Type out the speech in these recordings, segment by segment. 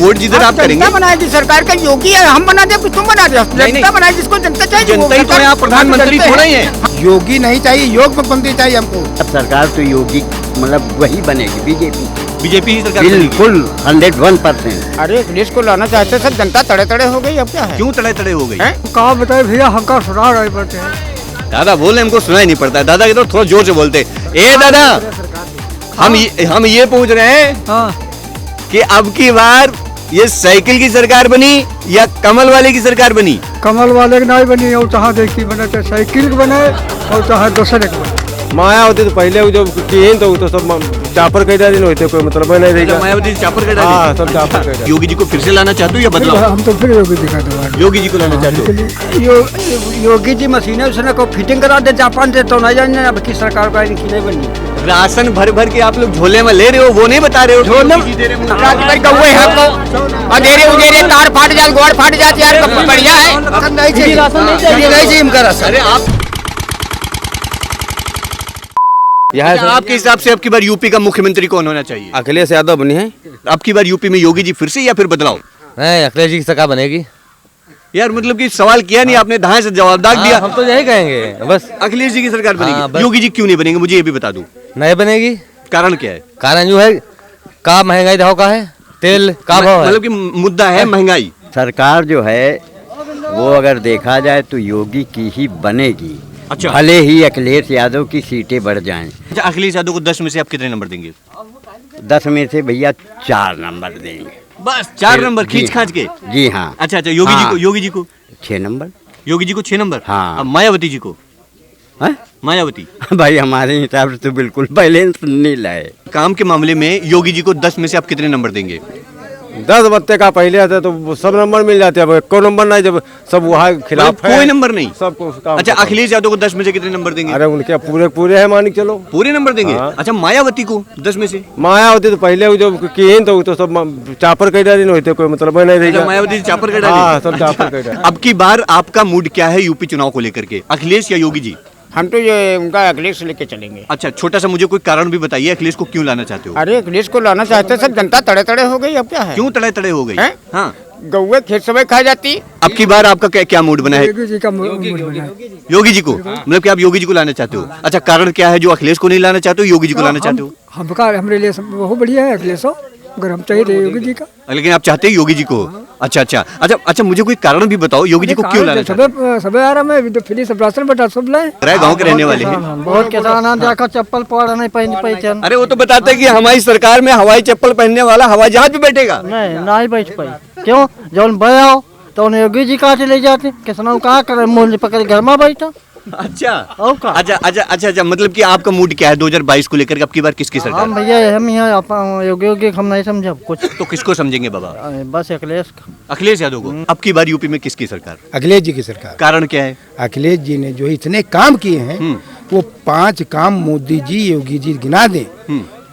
Vote जिधर आप करेंगे। जनता बनाएगी, सरकार का योगी है, हम बना दे तुम बना दे, जनता बनाए जिसको जनता चाहिए। जनता ही तो यहाँ प्रधानमंत्री थोड़ा ही है। योगी नहीं चाहिए, योग मुख्यमंत्री चाहिए हमको। अब सरकार तो योगी मतलब वही बनेगी, बीजेपी ही सरकार बिल्कुल 101%। अरे अखिलेश को लाना चाहते सब, जनता तड़े तड़े हो गई, अब क्या है? क्यों तड़े तड़े हो गई? कहा बताए भैया, हमका सुना रहे पड़ते हैं। दादा बोले हमको सुनाई नहीं पड़ता है। दादा के तो थोड़ा जोर से बोलते। ए दादा, हम ये पूछ रहे हैं कि अब की बार ये साइकिल की सरकार बनी या कमल वाले की सरकार बनी? कमल वाले की नहीं बनी, और चाहे देखी बने तो साइकिल बने और चाहे दूसरे के बने। मायावती तो पहले जो किए तो सब चापर कैदा दिन होते, कोई मतलब नहीं रहेगा। मायावती चापर कैदा, हाँ सब चापर कैदा। योगी जी को फिर से लाना चाहते हो या बदलाव? हम तो फिर योगी दिखा दो, योगी जी को लाना चाहते हो? योगी जी मशीनें उसने को फिटिंग करा दे जापान से, तो नहीं जाने अब की सरकार का इनकी नहीं बनी। राशन भर भर के आप लोग झोले में ले रहे हो, वो नहीं बता रहे हो। झोले में दे रहे तार फाट जाए, गोड़ फाट जाती यार, बढ़िया है। नहीं चाहिए राशन, नहीं चाहिए इनका राशन। अरे आप आपके हिसाब से अब की बार यूपी का मुख्यमंत्री कौन होना चाहिए? अखिलेश यादव बनी है। अब की बार यूपी में योगी जी फिर से या फिर बदलाव? नहीं, अखिलेश जी की सरकार बनेगी। यार मतलब कि सवाल किया नहीं आपने, धाए से जवाब दाग दिया। हम तो यही कहेंगे बस, अखिलेश जी की सरकार बनेगी। बस। योगी जी क्यों नहीं बनेंगे, मुझे ये भी बता दो। नहीं बनेगी। कारण क्या है? कारण जो है का महंगाई भाव का है, तेल का भाव है। मतलब कि मुद्दा है महंगाई। सरकार जो है वो अगर देखा जाए तो योगी की ही बनेगी। अच्छा। भले ही अखिलेश यादव की सीटें बढ़ जाएं। अच्छा, अखिलेश यादव को 10 में से आप कितने नंबर देंगे? 10 में से भैया 4 नंबर देंगे। बस 4 नंबर खींच खांच के? जी हाँ। अच्छा, योगी जी को? योगी जी को 6 नंबर। योगी जी को 6 नंबर? हाँ। अब मायावती जी को? मायावती भाई हमारे हिसाब से तो बिल्कुल बैलेंस नहीं लाए। काम के मामले में योगी जी को 10 में से आप कितने नंबर देंगे? 10 बत्ते का पहले आता तो सब नंबर मिल जाते हैं, अब एको नंबर नहीं, जब सब वहाँ खिलाफ है। कोई नंबर नहीं सबको अच्छा, अखिलेश यादव को 10 में से कितने नंबर देंगे? अरे उनके पूरे पूरे है, मान के चलो पूरे नंबर देंगे। हाँ। अच्छा, मायावती को 10 में से? मायावती तो पहले जो किए तो सब चापर कैदा दिन होते, कोई मतलब नहीं रहेगा। मायावती चापर कैदा? हाँ सब चापर कैदा। अब की बार आपका मूड क्या है यूपी चुनाव को लेकर के, अखिलेश या योगी जी? हम तो ये उनका अखिलेश लेके चलेंगे। अच्छा, छोटा सा मुझे कोई कारण भी बताइए, अखिलेश को क्यों लाना चाहते हो? अरे अखिलेश को लाना चाहते सब, जनता तड़े तड़े हो गई, अब क्या है? क्यों तड़े तड़े हो गई? हाँ, गौवे खेत समय खा जाती। अब की बार आपका क्या मूड बना है? योगी जी का मूड बना है। योगी जी को मतलब कि आप योगी जी को लाना चाहते हो? अच्छा, कारण क्या है जो अखिलेश को नहीं लाना चाहते हो, योगी जी को लाना चाहते हो? हमका हमारे लिए बहुत बढ़िया है अखिलेश, अगर हम चाहिए योगी जी का, लेकिन आप चाहते हैं योगी जी को। अच्छा अच्छा अच्छा अच्छा, मुझे कोई कारण भी बताओ, योगी जी को क्यों लाना चाहते हो? सब आ रहा है, फ्री सब राशन बटा सब लाए। गाँव के रहने वाले हैं। बहुत किसान जाकर चप्पल पड़ा नहीं पहचान। अरे वो तो बताते हैं कि हमारी सरकार में हवाई चप्पल पहनने वाला हवाई जहाज भी बैठेगा। नहीं बैठ पाई, क्यों? जब बयाओ तो उन्हें योगी जी कहा चले जाते, किसानों कहा कर मूल्य पकड़ घर में बैठा। अच्छा का? अच्छा अच्छा अच्छा अच्छा, मतलब कि आपका मूड क्या है 2022 को लेकर? अब की बार किसकी सरकार? हम भैया हम यहाँ योगी हम नहीं समझा कुछ। तो किसको समझेंगे बाबा? बस अखिलेश अखिलेश यादव को। अब की बार यूपी में किसकी सरकार? अखिलेश जी की सरकार। कारण क्या है? अखिलेश जी ने जो इतने काम किए हैं, वो 5 काम मोदी जी योगी जी गिना दें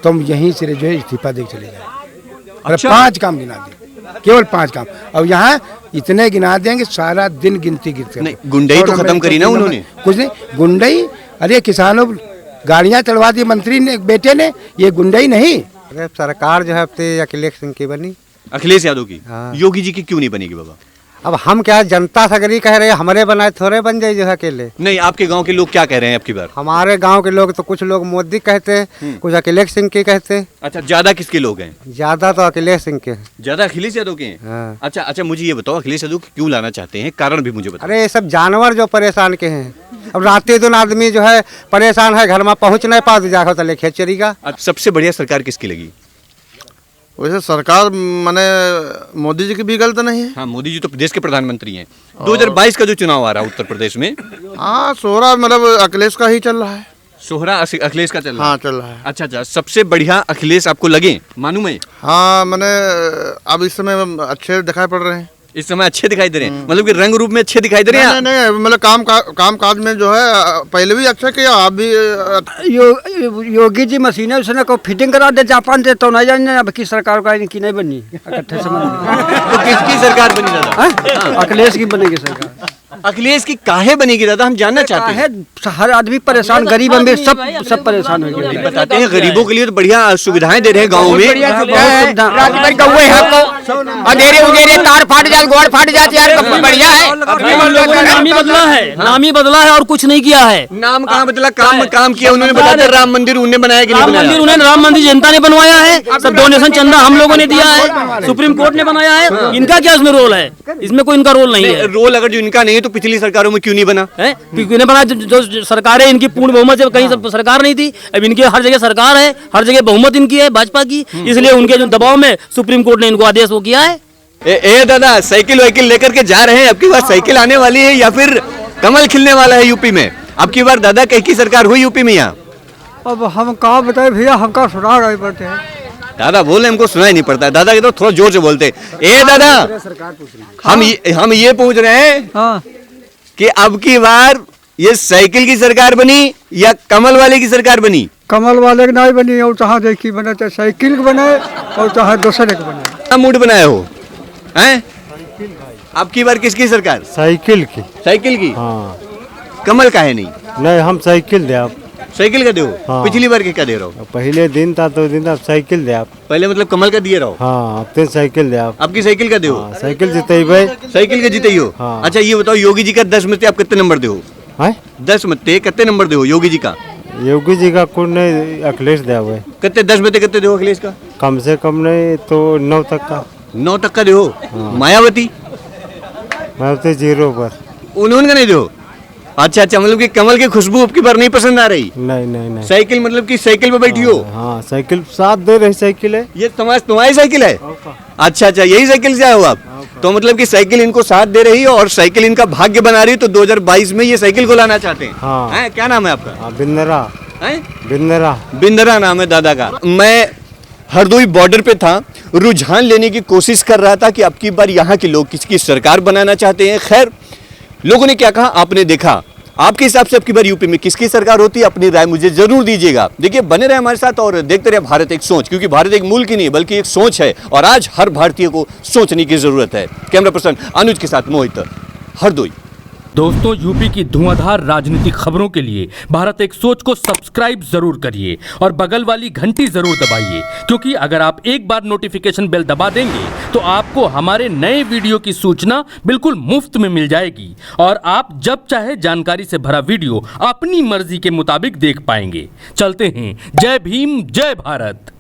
तो हम यहीं से जो है इस्तीफा दे चले जाए। अच्छा। 5 काम गिना दें, केवल 5 काम। और यहाँ इतने गिना देंगे, सारा दिन गिनती गिनती। नहीं, गुंडई तो खत्म करी ना उन्होंने। कुछ नहीं गुंडई, अरे किसानों गाड़ियाँ चढ़वा दी मंत्री ने, बेटे ने, ये गुंडई नहीं। अरे सरकार जो है अब अखिलेश सिंह की बनी। अखिलेश यादव की? हाँ। योगी जी की क्यों नहीं बनेगी बाबा? अब हम क्या जनता सगरी कह रहे हैं, हमारे बनाए थोड़े बन जाए जो है अकेले। नहीं, आपके गांव के लोग क्या कह रहे हैं अब की बार? हमारे गांव के लोग तो कुछ लोग मोदी कहते हैं, कुछ अखिलेश सिंह के कहते हैं। अच्छा, ज्यादा किसके लोग हैं? ज्यादा तो अखिलेश सिंह के हैं। ज्यादा अखिलेश यादव के हैं? हाँ। अच्छा अच्छा, मुझे ये बताओ अखिलेश यादव क्यों लाना चाहते हैं, कारण भी मुझे बताओ। अरे ये सब जानवर जो परेशान के हैं, अब रात दिन आदमी जो है परेशान है, घर में पहुँच नहीं पाते, जाकर तो लेके चलेगा। अब सबसे बढ़िया सरकार किसकी लगी? वैसे सरकार माने मोदी जी की भी गलत नहीं है। हाँ, मोदी जी तो देश के प्रधानमंत्री हैं। 2022 का जो चुनाव आ रहा है उत्तर प्रदेश में, हाँ सोहरा मतलब अखिलेश का ही चल रहा है। सोहरा अखिलेश का चल रहा है? हाँ चल रहा है। अच्छा अच्छा, सबसे बढ़िया अखिलेश आपको लगे? मानू मैं? हाँ मैंने अब इस समय अच्छे दिखाई पड़ रहे हैं। इस समय अच्छे दिखाई दे रहे हैं, मतलब कि रंग रूप में अच्छे दिखाई दे रहे हैं? नहीं मतलब काम काज में जो है पहले भी अच्छा किया, अब भी योगी जी मशीनें उसने को फिटिंग करा दे जापान से, तो नहीं जाने अब की सरकार का इनकी नहीं बनी इकट्ठे समझ। तो किसकी सरकार बनी दादा? अखिलेश की बनेगी सरकार। अखिलेश की काहे बनेगी दादा, हम जानना चाहते हैं। हर आदमी परेशान, गरीब अमीर सब परेशान हो गए। बताते हैं गरीबों के लिए तो बढ़िया सुविधाएं दे रहे हैं गाँव में। अंधेरे उधेरे तार फाट जाए, गोड़ फाट जाती है, बढ़िया है। नाम ही बदला है, नाम ही बदला है और कुछ नहीं किया है। नाम कहाँ बदला, काम किया उन्होंने। बताया राम मंदिर उन्होंने बनाया कि नहीं राम बनाया? मंदिर उन्हें, राम मंदिर जनता ने बनवाया है, सब डोनेशन चंदा हम लोगों ने दिया है, सुप्रीम कोर्ट ने बनाया है। इनका क्या इसमें रोल है? इसमें कोई इनका रोल नहीं है। रोल अगर जो इनका नहीं है तो पिछली सरकारों में क्यों नहीं बना? क्यों नहीं बना? जो सरकारें इनकी पूर्ण बहुमत से कहीं सरकार नहीं थी, अब इनकी हर जगह सरकार है, हर जगह बहुमत इनकी है भाजपा की, इसलिए उनके जो दबाव में सुप्रीम कोर्ट ने इनको आदेश वो किया है। ए दादा, साइकिल वाइकिल लेकर के जा रहे हैं, अब की बार साइकिल आने वाली है या फिर कमल खिलने वाला है यूपी में? अब की बार दादा कहीं की सरकार हुई यूपी में? यहाँ अब हम कहाँ बताए भैया, हमका सुना रहे पड़ते हैं। दादा बोले हमको सुनाई नहीं पड़ता है। दादा के तो थोड़ा जोर से बोलते। ए दादा, हम ये पूछ रहे हैं कि अब की बार ये साइकिल की सरकार बनी या कमल वाले की सरकार बनी? कमल वाले की नहीं बनी, और चाहे देखी बने, चाहे साइकिल के बने और चाहे दूसरे के बने। क्या मूड बनाए हो हैं? अब की बार किसकी सरकार? साइकिल की। साइकिल की? हाँ। कमल का है नहीं? नहीं, हम साइकिल दे आप। साइकिल का दो? हाँ। पिछली बार क्या दे रहा हो? पहले दिन था तो दिन, अब साइकिल दे आप। पहले मतलब कमल का दिए रहो। हाँ, अब तो साइकिल दे आप। आपकी साइकिल का दो? हाँ, साइकिल जीते भाई। साइकिल का जीते ही हो? हाँ। अच्छा ये बताओ, योगी जी का 10 में से आप कितने नंबर दो? है 10 में से कितने नंबर दो योगी जी का? योगी जी का कौन नहीं, अखिलेश दे हुए। कितने 10 में से कितने दो अखिलेश का? कम से कम नहीं तो 9 तक का। 9 तक का दो। मायावती? मैं तो 0 पर। उन्होंने का नहीं दो? अच्छा, मतलब कि कमल की खुशबू आपकी बार नहीं पसंद आ रही? नहीं नहीं नहीं। साइकिल मतलब कि साइकिल पे बैठी हो? हाँ, साइकिल साथ दे रही साइकिल है। ये तुम्हारी साइकिल है? अच्छा, यही साइकिल से आए हो आप? तो मतलब कि साइकिल इनको साथ दे रही है और साइकिल इनका भाग्य बना रही है, तो 2022 में ये साइकिल को लाना चाहते हैं। हाँ। हैं? क्या नाम है आपका? बिंदरा। हैं? बिंदरा। बिंदरा नाम है दादा का। मैं हरदोई बॉर्डर पे था, रुझान लेने की कोशिश कर रहा था कि अब की बार यहाँ के लोग किसकी सरकार बनाना चाहते हैं। खैर, लोगों ने क्या कहा आपने देखा। आपके हिसाब से अब की बार यूपी में किसकी सरकार होती है? अपनी राय मुझे जरूर दीजिएगा। देखिए, बने रहे हमारे साथ और देखते रहे भारत एक सोच, क्योंकि भारत एक मुल्क ही नहीं बल्कि एक सोच है और आज हर भारतीय को सोचने की जरूरत है। कैमरा पर्सन अनुज के साथ मोहित, हरदोई। दोस्तों, यूपी की धुआंधार राजनीतिक खबरों के लिए भारत एक सोच को सब्सक्राइब जरूर करिए और बगल वाली घंटी जरूर दबाइए, क्योंकि अगर आप एक बार नोटिफिकेशन बेल दबा देंगे तो आपको हमारे नए वीडियो की सूचना बिल्कुल मुफ्त में मिल जाएगी और आप जब चाहे जानकारी से भरा वीडियो अपनी मर्जी के मुताबिक देख पाएंगे। चलते हैं। जय भीम, जय भारत।